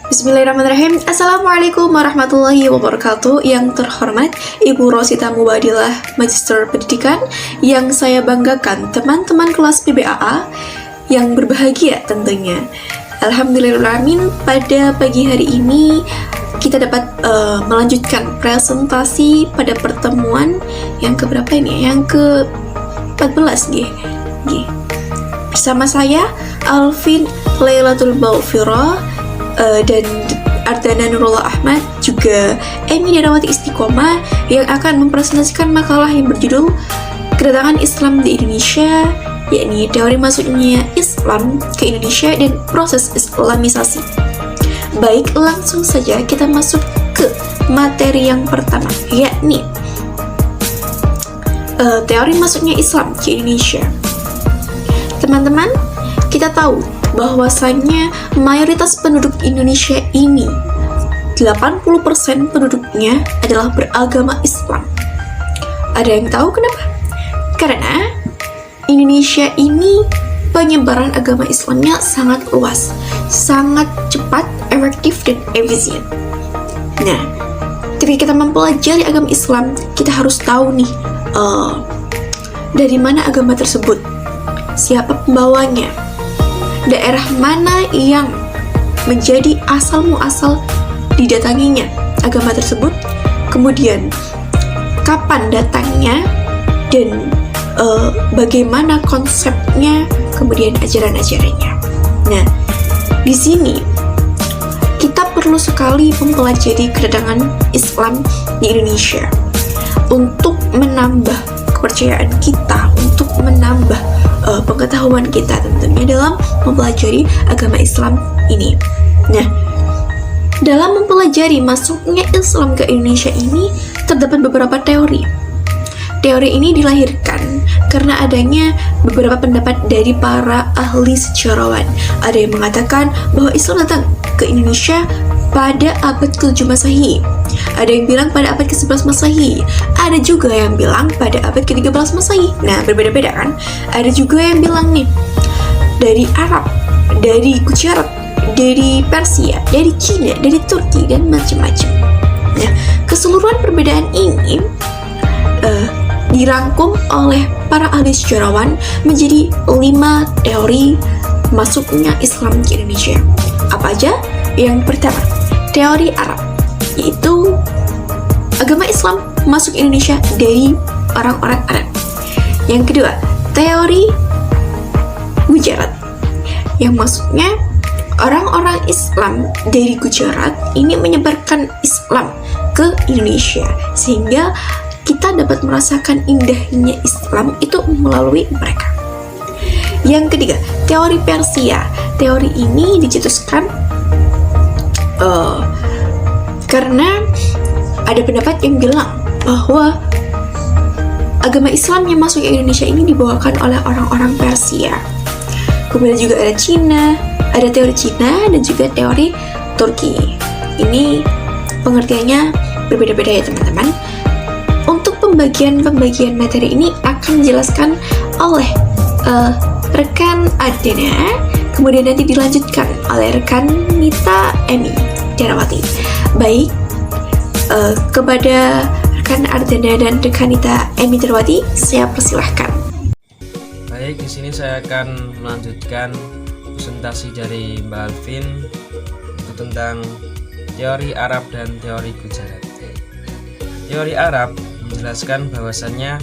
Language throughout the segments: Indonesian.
Bismillahirrahmanirrahim. Assalamualaikum warahmatullahi wabarakatuh. Yang terhormat Ibu Rosita Mubadilah, Magister Pendidikan. Yang saya banggakan teman-teman kelas PBAA yang berbahagia tentunya. Alhamdulillahirrahmanirrahim, pada pagi hari ini kita dapat melanjutkan presentasi pada pertemuan yang keberapa ini? Yang ke-14 bersama saya Alvin Lailatul Baufira dan Ardana Nurullah Ahmad, juga Emi Darawati Istiqomah, yang akan mempresentasikan makalah yang berjudul Kedatangan Islam di Indonesia, yakni teori masuknya Islam ke Indonesia dan proses Islamisasi. Baik, langsung saja kita masuk ke materi yang pertama, yakni teori masuknya Islam ke Indonesia. Teman-teman, kita tahu bahwasannya mayoritas penduduk Indonesia ini, 80% penduduknya adalah beragama Islam. Ada yang tahu kenapa? Karena Indonesia ini penyebaran agama Islamnya sangat luas, sangat cepat, efektif, dan efisien. Nah, ketika kita mempelajari agama Islam, kita harus tahu nih dari mana agama tersebut, siapa pembawanya, daerah mana yang menjadi asal muasal didatanginya agama tersebut, kemudian kapan datangnya, dan bagaimana konsepnya, kemudian ajaran-ajarannya. Nah, di sini kita perlu sekali mempelajari kedatangan Islam di Indonesia untuk menambah kepercayaan kita, untuk menambah pengetahuan kita tentunya dalam mempelajari agama Islam ini. Nah, dalam mempelajari masuknya Islam ke Indonesia ini terdapat beberapa teori. Teori ini dilahirkan karena adanya beberapa pendapat dari para ahli sejarawan. Ada yang mengatakan bahwa Islam datang ke Indonesia pada abad ke-7 Masehi. Ada yang bilang pada abad ke-11 Masehi. Ada juga yang bilang pada abad ke-13 Masehi. Nah, berbeda-beda kan? Ada juga yang bilang nih, dari Arab, dari Gujarat, dari Persia, dari Cina, dari Turki, dan macam-macam. Nah, keseluruhan perbedaan ini dirangkum oleh para ahli sejarawan menjadi 5 teori masuknya Islam ke Indonesia. Apa aja? Yang pertama, teori Arab, yaitu agama Islam masuk Indonesia dari orang-orang Arab. Yang kedua, teori Gujarat, yang maksudnya orang-orang Islam dari Gujarat ini menyebarkan Islam ke Indonesia, sehingga kita dapat merasakan indahnya Islam itu melalui mereka. Yang ketiga, teori Persia. Teori ini dicetuskan karena ada pendapat yang bilang bahwa agama Islam yang masuk ke Indonesia ini dibawakan oleh orang-orang Persia. Kemudian juga ada Cina, ada teori Cina dan juga teori Turki. Ini pengertiannya berbeda-beda ya teman-teman. Untuk pembagian materi ini akan dijelaskan oleh rekan Ardana, kemudian nanti dilanjutkan oleh rekan Nita Emi Darawati. Baik, kepada rekan Ardana dan rekan Nita Emi Darawati, saya persilahkan. Baik, di sini saya akan melanjutkan presentasi dari Mbak Alvin tentang teori Arab dan teori Gujarat. Teori Arab menjelaskan bahwasannya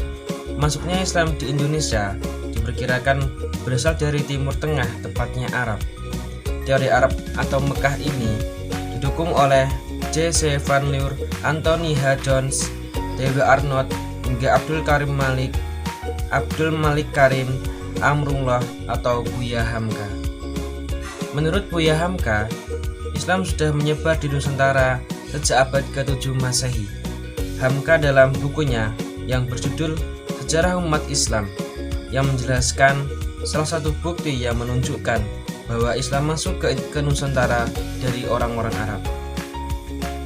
masuknya Islam di Indonesia diperkirakan berasal dari Timur Tengah, tepatnya Arab. Teori Arab atau Mekah ini didukung oleh J.C. Van Leur, Anthony H. Jones, Dewi Arnold, hingga Abdul Malik Karim Amrullah atau Buya Hamka. Menurut Buya Hamka, Islam sudah menyebar di Nusantara sejak abad ke-7 Masehi. Hamka dalam bukunya yang berjudul Sejarah Umat Islam yang menjelaskan salah satu bukti yang menunjukkan bahwa Islam masuk ke Nusantara dari orang-orang Arab.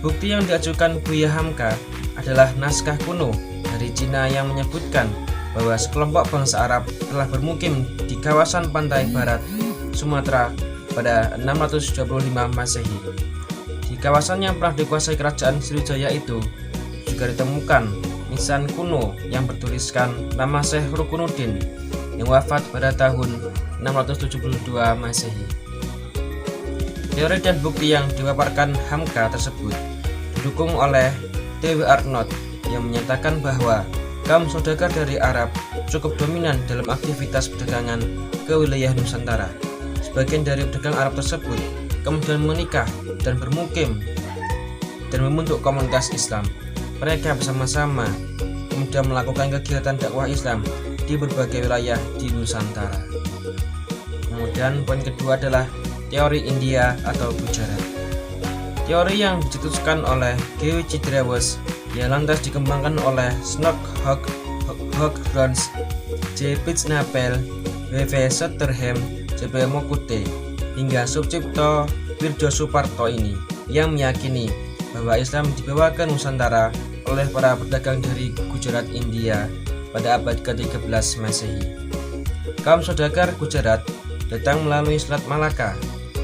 Bukti yang diajukan Buya Hamka adalah naskah kuno dari Cina yang menyebutkan bahwa sekelompok bangsa Arab telah bermukim di kawasan pantai barat Sumatera pada 625 Masehi. Di kawasan yang pernah dikuasai kerajaan Sriwijaya itu juga ditemukan nisan kuno yang bertuliskan nama Syekh Rukunuddin yang wafat pada tahun 672 Masehi. Teori dan bukti yang dipaparkan Hamka tersebut didukung oleh T.W. Arnold yang menyatakan bahwa kaum saudagar dari Arab cukup dominan dalam aktivitas perdagangan ke wilayah Nusantara. Sebagian dari pedagang Arab tersebut kemudian menikah dan bermukim dan membentuk komunitas Islam. Mereka bersama-sama kemudian melakukan kegiatan dakwah Islam di berbagai wilayah di Nusantara. Kemudian poin kedua adalah teori India atau Gujarat. Teori yang dicetuskan oleh G.W. Cidrawes yang lantas dikembangkan oleh Snook Hawkins, J. Pitznapel, W.V. Sutherham, J.P. Mokute, hingga Sucipto Wirjosuparto ini yang meyakini bahwa Islam dibawa ke Nusantara oleh para pedagang dari Gujarat, India pada abad ke-13 Masehi. Kaum saudagar Gujarat datang melalui Selat Malaka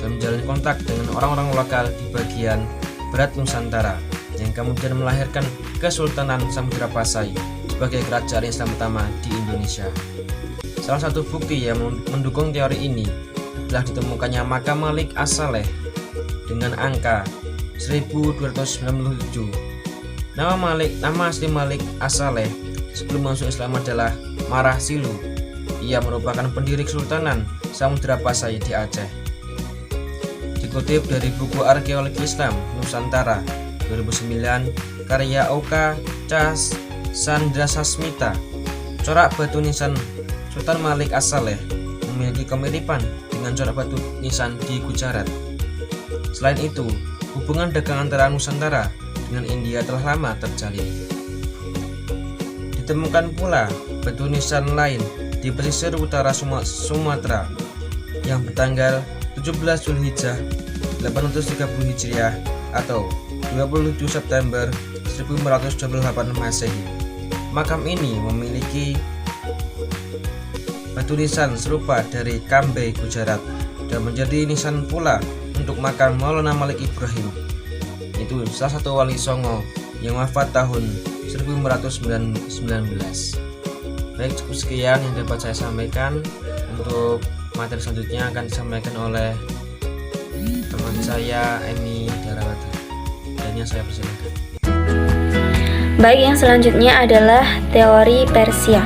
dan menjalin kontak dengan orang-orang lokal di bagian barat Nusantara yang kemudian melahirkan Kesultanan Samudra Pasai sebagai kerajaan Islam pertama di Indonesia. Salah satu bukti yang mendukung teori ini telah ditemukannya makam Malik As-Saleh dengan angka 1297. Nama asli Malik As-Saleh sebelum masuk Islam adalah Marah Silu. Ia merupakan pendiri Kesultanan Samudra Pasai di Aceh. Dikutip dari buku Arkeologi Islam Nusantara 2009 karya Oka Cas Sandrasasmita, corak batu nisan Sultan Malik As-Saleh memiliki kemiripan dengan corak batu nisan di Gujarat. Selain itu, hubungan dagang antara Nusantara dengan India telah lama terjalin. Ditemukan pula batu nisan lain di pesisir utara Sumatera yang bertanggal 17 Zulhijjah 830 Hijriah atau 27 September 1528 Masehi. Makam ini memiliki batu nisan serupa dari Kambe, Gujarat, dan menjadi nisan pula untuk makam Maulana Malik Ibrahim. Itu salah satu wali Songo yang wafat tahun 1519. Baik, cukup sekian yang dapat saya sampaikan. Untuk materi selanjutnya akan disampaikan oleh teman saya, Emi Darawati. Dan yang saya persilakan. Baik, yang selanjutnya adalah teori Persia.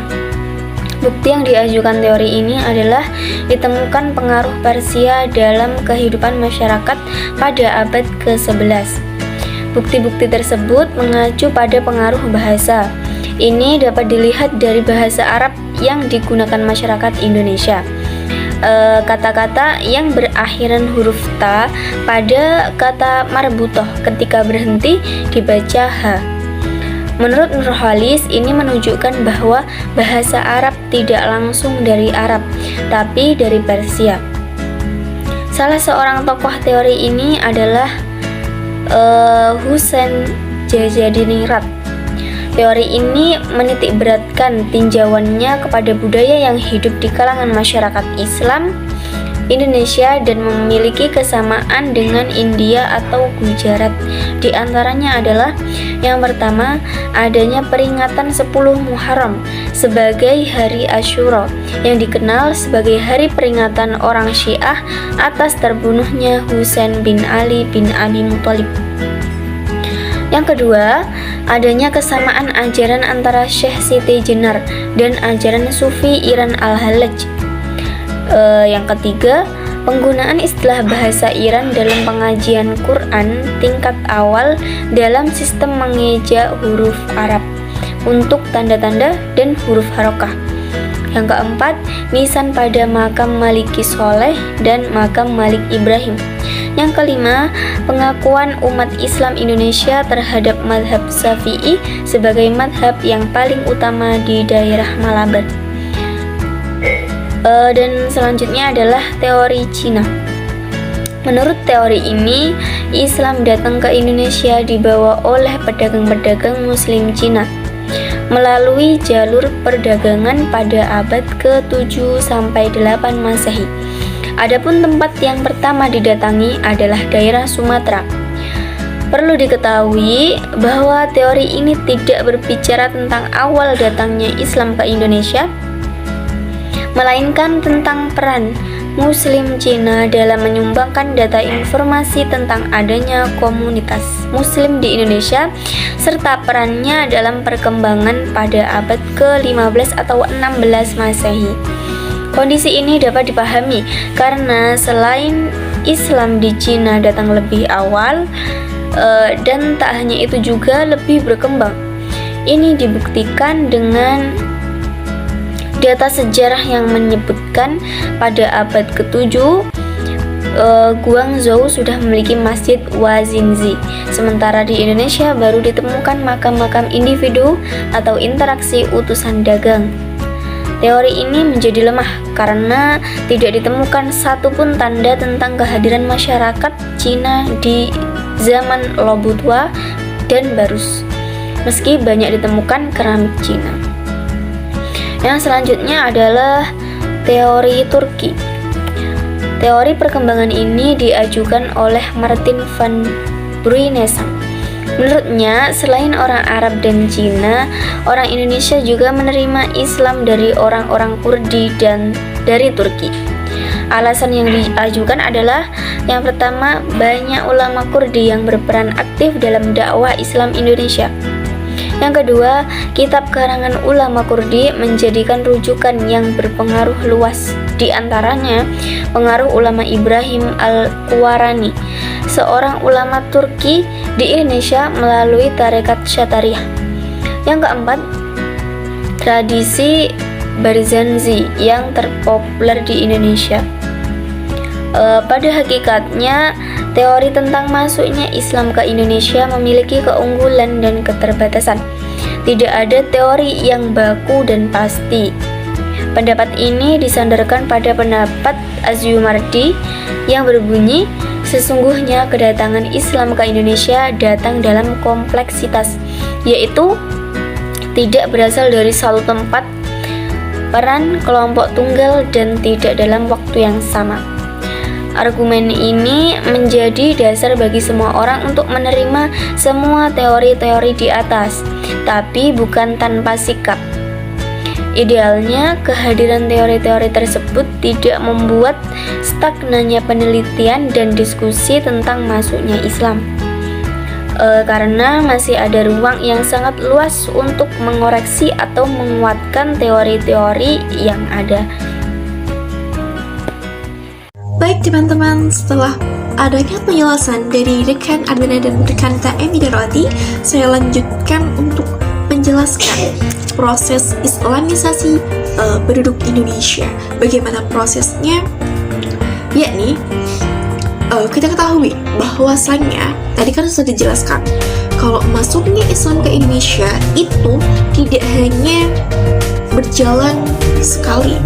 Bukti yang diajukan teori ini adalah ditemukan pengaruh Persia dalam kehidupan masyarakat pada abad ke-11. Bukti-bukti tersebut mengacu pada pengaruh bahasa. Ini dapat dilihat dari bahasa Arab yang digunakan masyarakat Indonesia. Kata-kata yang berakhiran huruf ta pada kata marbutoh ketika berhenti dibaca h. Menurut Nurhalis, ini menunjukkan bahwa bahasa Arab tidak langsung dari Arab, tapi dari Persia. Salah seorang tokoh teori ini adalah Husain Jazadinirat. Teori ini menitikberatkan tinjauannya kepada budaya yang hidup di kalangan masyarakat Islam Indonesia dan memiliki kesamaan dengan India atau Gujarat. Di antaranya adalah yang pertama, adanya peringatan 10 Muharram sebagai hari Asyura yang dikenal sebagai hari peringatan orang Syiah atas terbunuhnya Husain bin Ali bin Abi Thalib. Yang kedua, adanya kesamaan ajaran antara Syekh Siti Jenar dan ajaran Sufi Iran Al-Halaj. Yang ketiga, penggunaan istilah bahasa Iran dalam pengajian Quran tingkat awal dalam sistem mengeja huruf Arab untuk tanda-tanda dan huruf harokah. Yang keempat, nisan pada makam Maliki Soleh dan makam Malik Ibrahim. Yang kelima, pengakuan umat Islam Indonesia terhadap madhab Syafi'i sebagai madhab yang paling utama di daerah Malabar. Dan selanjutnya adalah teori Cina. Menurut teori ini, Islam datang ke Indonesia dibawa oleh pedagang-pedagang Muslim Cina melalui jalur perdagangan pada abad ke-7 sampai 8 Masehi. Adapun tempat yang pertama didatangi adalah daerah Sumatera. Perlu diketahui bahwa teori ini tidak berbicara tentang awal datangnya Islam ke Indonesia, melainkan tentang peran Muslim Cina dalam menyumbangkan data informasi tentang adanya komunitas Muslim di Indonesia, serta perannya dalam perkembangan pada abad ke-15 atau 16 Masehi. Kondisi ini dapat dipahami karena selain Islam di Cina datang lebih awal, dan tak hanya itu juga lebih berkembang. Ini dibuktikan dengan data sejarah yang menyebutkan pada abad ke-7 Guangzhou sudah memiliki masjid Huaxingzi, sementara di Indonesia baru ditemukan makam-makam individu atau interaksi utusan dagang. Teori ini menjadi lemah karena tidak ditemukan satupun tanda tentang kehadiran masyarakat Cina di zaman Lobu Tua dan Barus, meski banyak ditemukan keramik Cina. Yang selanjutnya adalah teori Turki. Teori perkembangan ini diajukan oleh Martin van Bruinesang. Menurutnya, selain orang Arab dan Cina, orang Indonesia juga menerima Islam dari orang-orang Kurdi dan dari Turki. Alasan yang diajukan adalah yang pertama, banyak ulama Kurdi yang berperan aktif dalam dakwah Islam Indonesia. Yang kedua, kitab karangan ulama Kurdi menjadikan rujukan yang berpengaruh luas, di antaranya pengaruh ulama Ibrahim Al-Qurani, seorang ulama Turki di Indonesia melalui tarekat Syatariah. Yang keempat, tradisi Barzanji yang terpopuler di Indonesia. Pada hakikatnya, teori tentang masuknya Islam ke Indonesia memiliki keunggulan dan keterbatasan. Tidak ada teori yang baku dan pasti. Pendapat ini disandarkan pada pendapat Asyumardi yang berbunyi, sesungguhnya kedatangan Islam ke Indonesia datang dalam kompleksitas, yaitu tidak berasal dari satu tempat, peran kelompok tunggal, dan tidak dalam waktu yang sama. Argumen ini menjadi dasar bagi semua orang untuk menerima semua teori-teori di atas, tapi bukan tanpa sikap. Idealnya, kehadiran teori-teori tersebut tidak membuat stagnannya penelitian dan diskusi tentang masuknya Islam, karena masih ada ruang yang sangat luas untuk mengoreksi atau menguatkan teori-teori yang ada. Baik teman-teman, setelah adanya penjelasan dari rekan Advena dan rekan KM Darwati, saya lanjutkan untuk menjelaskan proses Islamisasi penduduk Indonesia. Bagaimana prosesnya? Yakni kita ketahui bahwasannya tadi kan sudah dijelaskan kalau masuknya Islam ke Indonesia itu tidak hanya berjalan sekali,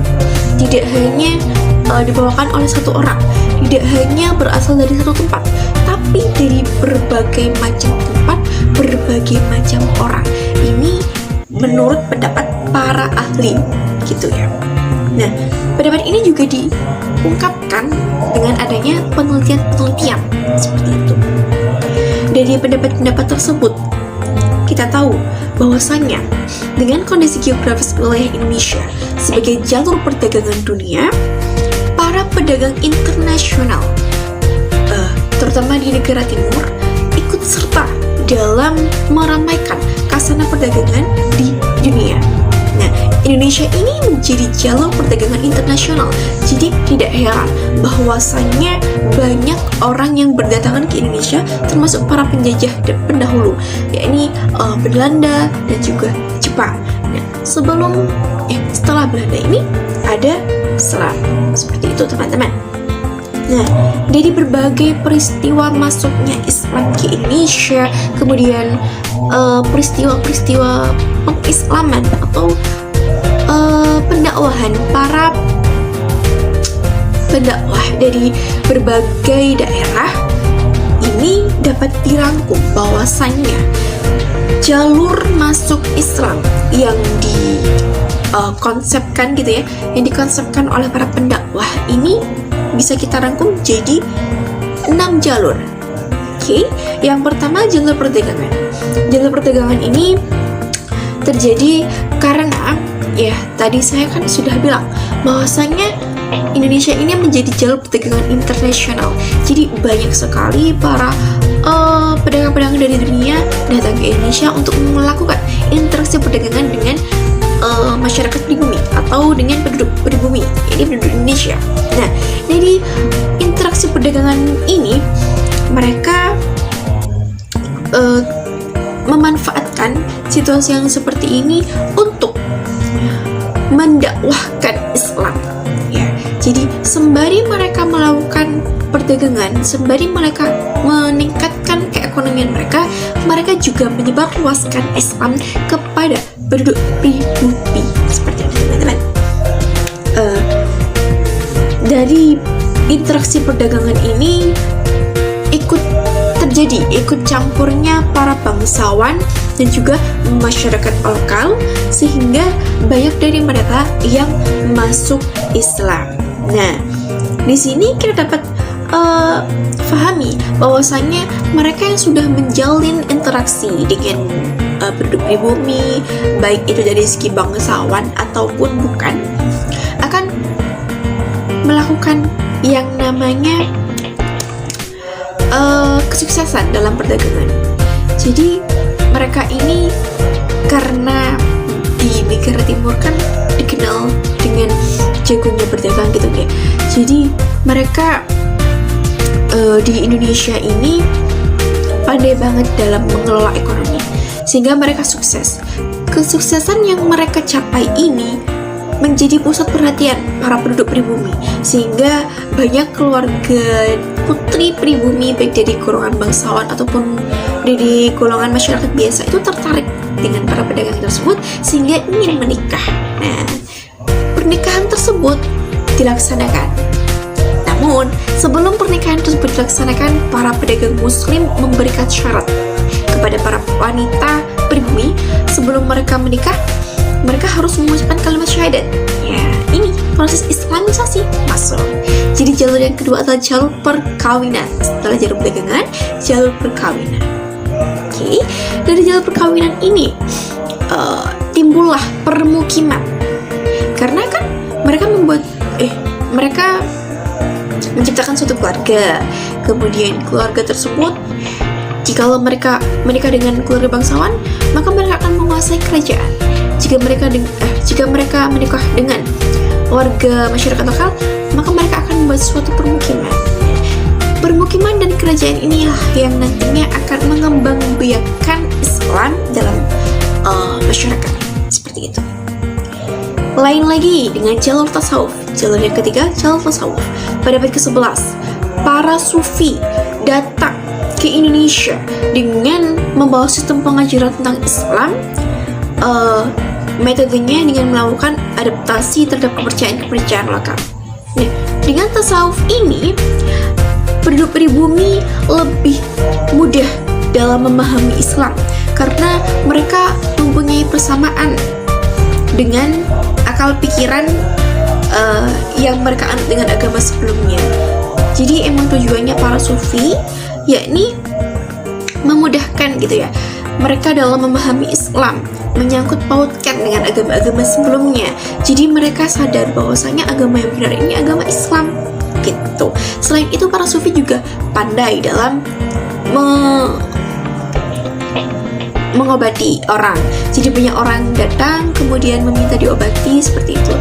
tidak hanya dibawakan oleh satu orang, tidak hanya berasal dari satu tempat, tapi dari berbagai macam tempat, berbagai macam orang. Ini menurut pendapat para ahli, gitu ya. Nah, pendapat ini juga diungkapkan dengan adanya penelitian-penelitian seperti itu. Dari pendapat-pendapat tersebut, kita tahu bahwasannya dengan kondisi geografis wilayah Indonesia sebagai jalur perdagangan dunia, para pedagang internasional, terutama di negara timur, ikut serta dalam meramaikan kasana perdagangan di dunia. Nah, Indonesia ini menjadi jalur perdagangan internasional, jadi tidak heran bahwasannya banyak orang yang berdatangan ke Indonesia, termasuk para penjajah pendahulu, yakni Belanda dan juga Jepang. Nah, setelah Belanda ini ada Islam, seperti itu teman-teman. Nah, dari berbagai peristiwa masuknya Islam ke Indonesia, kemudian peristiwa-peristiwa pengislaman atau pendakwahan para pendakwah dari berbagai daerah, ini dapat dirangkum bahwasannya jalur masuk Islam yang dikonsepkan gitu ya, yang dikonsepkan oleh para pendakwah ini bisa kita rangkum jadi 6 jalur. Oke, yang pertama jalur perdagangan. Jalur perdagangan ini terjadi karena ya tadi saya kan sudah bilang bahwasanya Indonesia ini menjadi jalur perdagangan internasional. Jadi banyak sekali para pedagang-pedagang dari dunia datang ke Indonesia untuk melakukan interaksi perdagangan dengan masyarakat pribumi atau dengan penduduk pribumi, ini penduduk Indonesia. Nah, dari interaksi perdagangan ini mereka memanfaatkan situasi yang seperti ini untuk mendakwahkan Islam. Ya, jadi sembari mereka melakukan perdagangan, sembari mereka meningkatkan keekonomian mereka, mereka juga menyebarluaskan Islam kepada penduduk pribumi seperti itu, teman-teman. Dari interaksi perdagangan ini ikut campurnya para bangsawan dan juga masyarakat lokal, sehingga banyak dari mereka yang masuk Islam. Nah, di sini kita dapat fahami bahwasanya mereka yang sudah menjalin interaksi dengan penduduk pribumi, baik itu dari segi bangsawan ataupun bukan, akan melakukan yang namanya kesuksesan dalam perdagangan. Jadi mereka ini karena di negara timur kan dikenal dengan jagonya berdagang gitu ya. Jadi mereka di Indonesia ini pandai banget dalam mengelola ekonomi, sehingga mereka sukses. Kesuksesan yang mereka capai ini menjadi pusat perhatian para penduduk pribumi, sehingga banyak keluarga putri pribumi baik dari golongan bangsawan ataupun dari golongan masyarakat biasa itu tertarik dengan para pedagang tersebut sehingga ingin menikah. Nah, pernikahan tersebut dilaksanakan. Namun, sebelum pernikahan tersebut dilaksanakan, para pedagang muslim memberikan syarat kepada para wanita pribumi sebelum mereka menikah. Mereka harus mengucapkan kalimat syahadat. Ya, ini proses islamisasi masuk. Jadi jalur yang kedua adalah jalur perkawinan. Setelah jalur perdagangan, jalur perkawinan. Oke, dari jalur perkawinan ini timbullah permukiman. Karena kan mereka menciptakan suatu keluarga. Kemudian keluarga tersebut, jikalau mereka menikah dengan keluarga bangsawan, maka mereka akan menguasai kerajaan. Jika mereka menikah dengan warga masyarakat lokal, maka mereka akan membuat suatu permukiman. Permukiman dan kerajaan inilah yang nantinya akan mengembangbiakkan Islam dalam masyarakat. Seperti itu. Lain lagi dengan jalur tasawuf. Jalur yang ketiga, jalur tasawuf. Pada abad ke-11, para sufi datang ke Indonesia dengan membawa sistem pengajaran tentang Islam. Metodenya dengan melakukan adaptasi terhadap kepercayaan lokal. Nah, dengan tasawuf ini, penduduk pribumi lebih mudah dalam memahami Islam karena mereka mempunyai persamaan dengan akal pikiran yang mereka anut dengan agama sebelumnya. Jadi emang tujuannya para sufi yakni memudahkan gitu ya mereka dalam memahami Islam, menyangkut pautkan dengan agama-agama sebelumnya. Jadi mereka sadar bahwasanya agama yang benar ini agama Islam gitu. Selain itu para sufi juga pandai dalam mengobati orang. Jadi banyak orang datang kemudian meminta diobati seperti itu.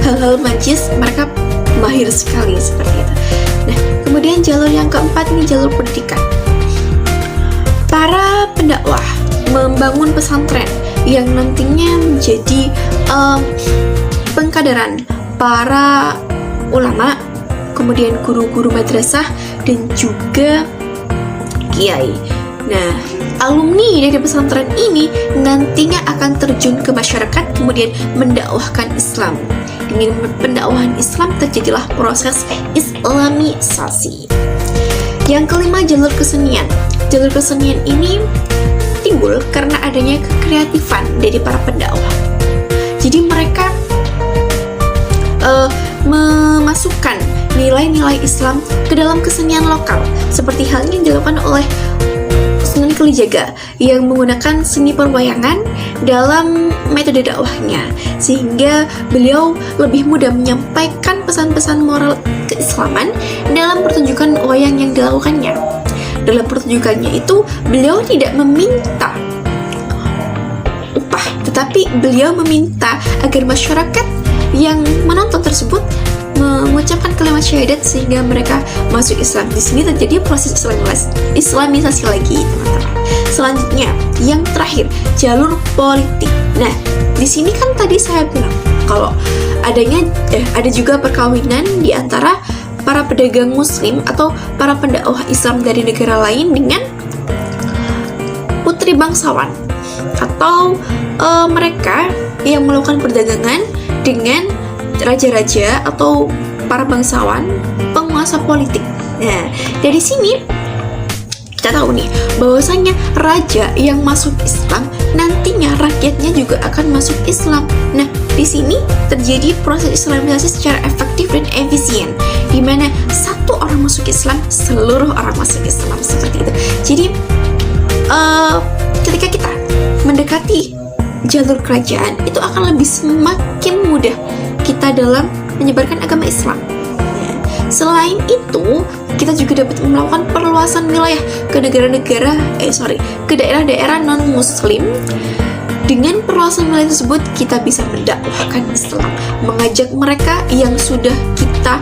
Hal-hal majis mereka mahir sekali seperti itu. Nah, kemudian jalur yang keempat ini jalur pendidikan. Para pendakwah membangun pesantren yang nantinya menjadi pengkaderan para ulama, kemudian guru-guru madrasah dan juga kiai. Nah, alumni dari pesantren ini nantinya akan terjun ke masyarakat kemudian mendakwahkan Islam. Dengan pendakwahan Islam terjadilah proses islamisasi. Yang kelima, jalur kesenian. Jalur kesenian ini timbul karena adanya kekreatifan dari para pendakwah. Jadi mereka memasukkan nilai-nilai Islam ke dalam kesenian lokal, seperti halnya yang dilakukan oleh Sunan Kalijaga yang menggunakan seni perwayangan dalam metode dakwahnya, sehingga beliau lebih mudah menyampaikan pesan-pesan moral keislaman dalam pertunjukan wayang yang dilakukannya. Dalam pertunjukannya itu, beliau tidak meminta upah, tetapi beliau meminta agar masyarakat yang menonton tersebut mengucapkan kalimat syahadat sehingga mereka masuk Islam. Di sini terjadi proses islamisasi lagi, teman-teman. Selanjutnya, yang terakhir, jalur politik. Nah, di sini kan tadi saya bilang kalau ada juga perkawinan di antara para pedagang Muslim atau para pendakwah Islam dari negara lain dengan putri bangsawan atau mereka yang melakukan perdagangan dengan raja-raja atau para bangsawan penguasa politik. Nah, dari sini kita tahu nih bahwasanya raja yang masuk Islam nantinya rakyatnya juga akan masuk Islam. Nah, di sini terjadi proses islamisasi secara efektif dan efisien, di mana satu orang masuk Islam, seluruh orang masuk Islam, seperti itu. Jadi ketika kita mendekati jalur kerajaan, itu akan lebih semakin mudah kita dalam menyebarkan agama Islam. Selain itu, kita juga dapat melakukan perluasan wilayah ke ke daerah-daerah non-Muslim. Dengan perluasan wilayah tersebut, kita bisa mendakwahkan Islam, mengajak mereka yang sudah kita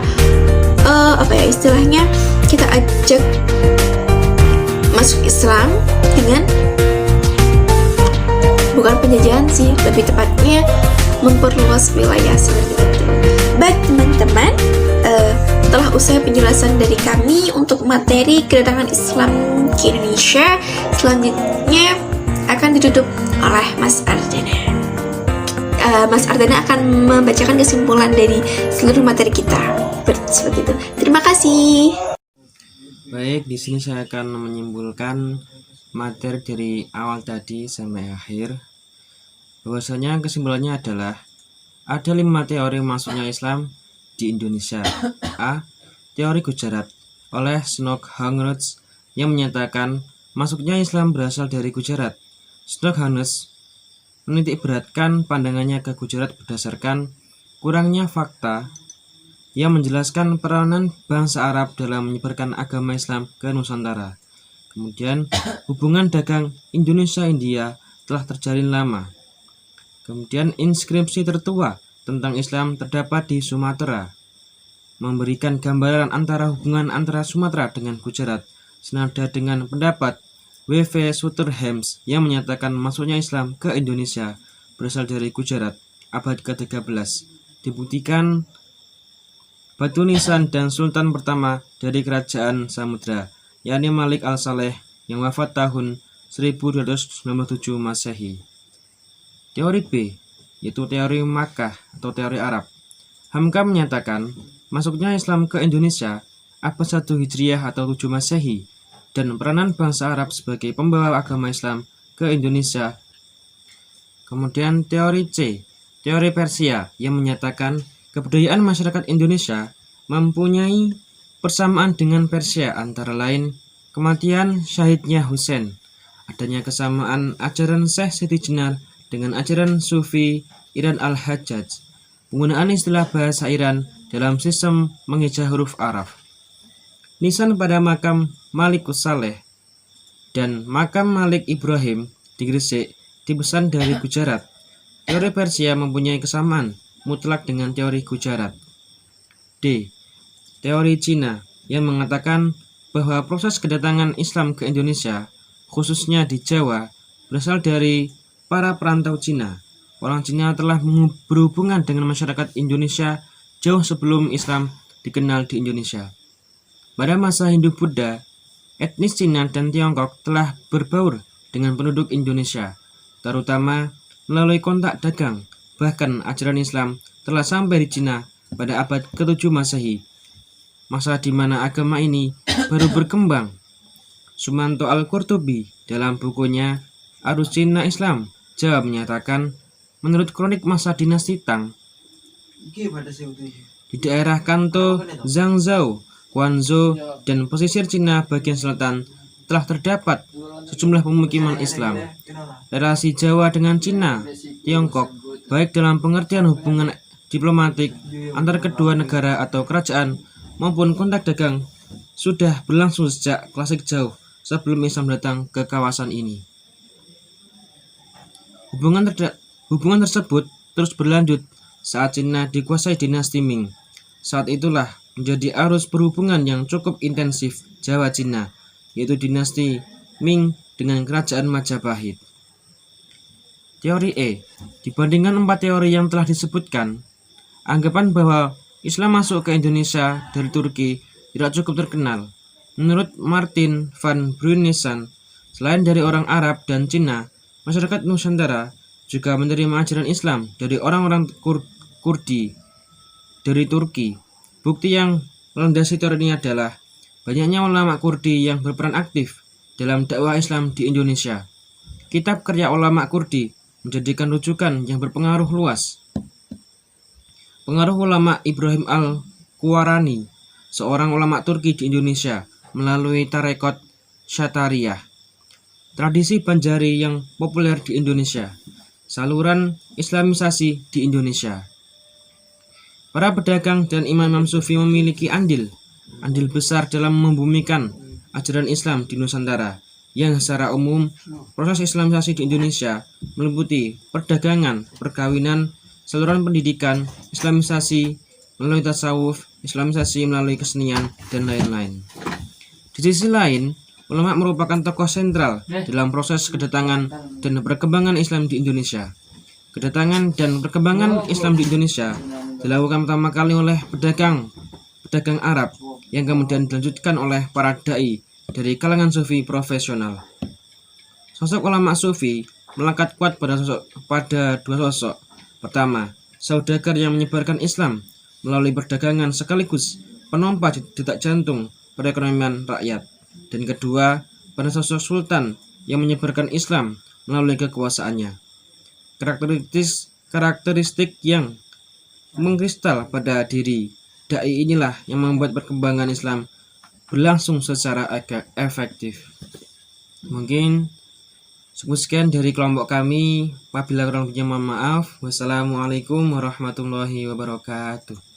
kita ajak masuk Islam dengan bukan penjajahan sih, lebih tepatnya memperluas wilayah seperti itu. Baik teman-teman, setelah usai penjelasan dari kami untuk materi kedatangan Islam ke Indonesia, selanjutnya akan ditutup oleh Mas Ardana. Mas Ardana akan membacakan kesimpulan dari seluruh materi kita. Seperti itu. Terima kasih. Baik, di sini saya akan menyimpulkan materi dari awal tadi sampai akhir. Bahwasanya kesimpulannya adalah ada 5 teori masuknya Islam di Indonesia. A. Teori Gujarat oleh Snodgrass yang menyatakan masuknya Islam berasal dari Gujarat. Snodgrass menitik beratkan pandangannya ke Gujarat berdasarkan kurangnya fakta yang menjelaskan peranan bangsa Arab dalam menyebarkan agama Islam ke Nusantara. Kemudian, hubungan dagang Indonesia-India telah terjalin lama. Kemudian, inskripsi tertua tentang Islam terdapat di Sumatera, memberikan gambaran antara hubungan antara Sumatera dengan Gujarat, senada dengan pendapat W.V. Sutherhams yang menyatakan masuknya Islam ke Indonesia berasal dari Gujarat abad ke-13. Dibuktikan batu nisan dan sultan pertama dari kerajaan Samudra, yakni Malik al-Saleh yang wafat tahun 1297 Masehi. Teori B, yaitu teori Makkah atau teori Arab. Hamka menyatakan masuknya Islam ke Indonesia abad 1 Hijriah atau 7 Masehi dan peranan bangsa Arab sebagai pembawa agama Islam ke Indonesia. Kemudian teori C, teori Persia yang menyatakan kebudayaan masyarakat Indonesia mempunyai persamaan dengan Persia, antara lain kematian syahidnya Husain, adanya kesamaan ajaran Syekh Siti Jenar dengan ajaran Sufi Iran al-Hajjaj, penggunaan istilah bahasa Iran dalam sistem mengeja huruf Arab, nisan pada makam Malikus Saleh dan makam Malik Ibrahim di Gresik dipesan dari Gujarat. Teori Persia mempunyai kesamaan mutlak dengan teori Gujarat. D. Teori Cina yang mengatakan bahwa proses kedatangan Islam ke Indonesia, khususnya di Jawa, berasal dari para perantau Cina. Orang Cina telah berhubungan dengan masyarakat Indonesia jauh sebelum Islam dikenal di Indonesia. Pada masa Hindu-Buddha, etnis Cina dan Tiongkok telah berbaur dengan penduduk Indonesia, terutama melalui kontak dagang. Bahkan ajaran Islam telah sampai di Cina pada abad ke-7 Masehi, masa di mana agama ini baru berkembang. Sumanto Al-Qurtubi dalam bukunya Arus Cina Islam Jawa menyatakan, menurut kronik masa dinasti Tang, Di daerah Kanto, Zhangzhou, Guangzhou, dan pesisir Cina bagian selatan telah terdapat sejumlah pemukiman Islam. Relasi Jawa dengan Cina, Tiongkok, baik dalam pengertian hubungan diplomatik antar kedua negara atau kerajaan maupun kontak dagang, sudah berlangsung sejak klasik jauh sebelum Islam datang ke kawasan ini. Hubungan tersebut terus berlanjut saat Cina dikuasai dinasti Ming. Saat itulah menjadi arus perhubungan yang cukup intensif Jawa-Cina, yaitu dinasti Ming dengan kerajaan Majapahit. Teori E. Dibandingkan 4 teori yang telah disebutkan, anggapan bahwa Islam masuk ke Indonesia dari Turki tidak cukup terkenal. Menurut Martin van Brunesan, selain dari orang Arab dan Cina, masyarakat Nusantara juga menerima ajaran Islam dari orang-orang Kurdi dari Turki. Bukti yang melandasi teori ini adalah banyaknya ulama Kurdi yang berperan aktif dalam dakwah Islam di Indonesia. Kitab karya ulama Kurdi menjadikan rujukan yang berpengaruh luas. Pengaruh ulama Ibrahim al-Qurani, seorang ulama Turki di Indonesia, melalui tarekat Syatariyah. Tradisi Banjari yang populer di Indonesia. Saluran Islamisasi di Indonesia. Para pedagang dan imam-imam sufi memiliki andil besar dalam membumikan ajaran Islam di Nusantara, yang secara umum proses Islamisasi di Indonesia meliputi perdagangan, perkawinan, saluran pendidikan, Islamisasi melalui tasawuf, Islamisasi melalui kesenian, dan lain-lain. Di sisi lain, ulama merupakan tokoh sentral dalam proses kedatangan dan perkembangan Islam di Indonesia. Kedatangan dan perkembangan Islam di Indonesia dilakukan pertama kali oleh pedagang Arab yang kemudian dilanjutkan oleh para dai dari kalangan sufi profesional. Sosok ulama sufi melekat kuat pada dua sosok. Pertama, saudagar yang menyebarkan Islam melalui perdagangan sekaligus penompa detak jantung perekonomian rakyat. Dan kedua, pada sosok sultan yang menyebarkan Islam melalui kekuasaannya. Karakteristik yang mengkristal pada diri dai inilah yang membuat perkembangan Islam berlangsung secara efektif. Mungkin sekian dari kelompok kami. Apabila kurang lebihnya mohon maaf. Wassalamualaikum warahmatullahi wabarakatuh.